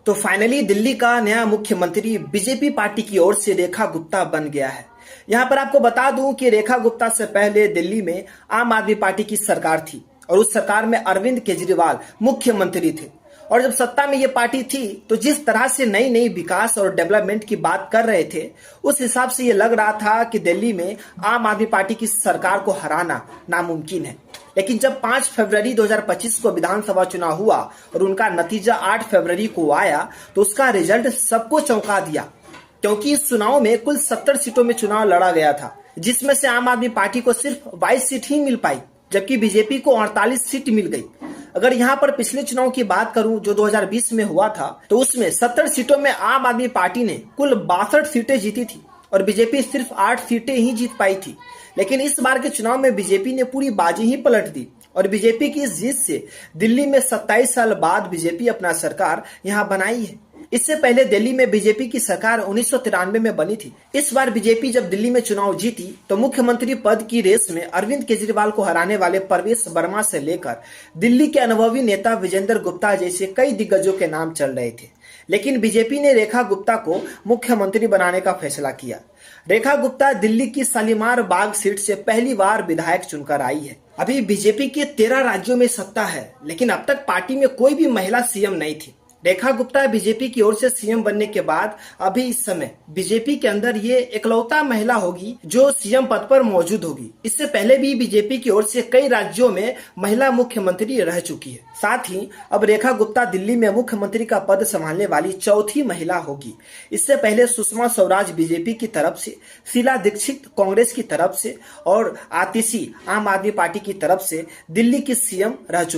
तो फाइनली दिल्ली का नया मुख्यमंत्री बीजेपी पार्टी की ओर से रेखा गुप्ता बन गया है। यहां पर आपको बता दूं कि रेखा गुप्ता से पहले दिल्ली में आम आदमी पार्टी की सरकार थी और उस सरकार में अरविंद केजरीवाल मुख्यमंत्री थे। और जब सत्ता में ये पार्टी थी तो जिस तरह से नई नई विकास और डेवलपमेंट की बात कर रहे थे, उस हिसाब से ये लग रहा था कि दिल्ली में आम आदमी पार्टी की सरकार को हराना नामुमकिन है। लेकिन जब 5 फरवरी 2025 को विधानसभा चुनाव हुआ और उनका नतीजा 8 फरवरी को आया तो उसका रिजल्ट सबको चौंका दिया, क्योंकि इस चुनाव में कुल 70 सीटों में चुनाव लड़ा गया था, जिसमें से आम आदमी पार्टी को सिर्फ 22 सीट ही मिल पाई, जबकि बीजेपी को 48 सीट मिल गई। अगर यहाँ पर पिछले चुनाव की बात करूं जो 2020 में हुआ था, तो उसमें 70 सीटों में आम आदमी पार्टी ने कुल 62 सीटें जीती थी और बीजेपी सिर्फ 8 सीटें ही जीत पाई थी। लेकिन इस बार के चुनाव में बीजेपी ने पूरी बाजी ही पलट दी और बीजेपी की इस जीत से दिल्ली में 27 साल बाद बीजेपी अपना सरकार यहाँ बनाई है। इससे पहले दिल्ली में बीजेपी की सरकार 1993 में बनी थी। इस बार बीजेपी जब दिल्ली में चुनाव जीती तो मुख्यमंत्री पद की रेस में अरविंद केजरीवाल को हराने वाले परवेश वर्मा से लेकर दिल्ली के अनुभवी नेता विजेंद्र गुप्ता जैसे कई दिग्गजों के नाम चल रहे थे। लेकिन बीजेपी ने रेखा गुप्ता को मुख्यमंत्री बनाने का फैसला किया। रेखा गुप्ता दिल्ली की शालीमार बाग सीट से पहली बार विधायक चुनकर आई है। अभी बीजेपी के 13 राज्यों में सत्ता है, लेकिन अब तक पार्टी में कोई भी महिला सीएम नहीं थी। रेखा गुप्ता बीजेपी की ओर से सीएम बनने के बाद अभी इस समय बीजेपी के अंदर ये इकलौता महिला होगी जो सीएम पद पर मौजूद होगी। इससे पहले भी बीजेपी की ओर से कई राज्यों में महिला मुख्यमंत्री रह चुकी है। साथ ही अब रेखा गुप्ता दिल्ली में मुख्यमंत्री का पद संभालने वाली चौथी महिला होगी। इससे पहले सुषमा स्वराज बीजेपी की तरफ से, शीला दीक्षित कांग्रेस की तरफ से और आतिशी आम आदमी पार्टी की तरफ से दिल्ली की सीएम रह चुकी।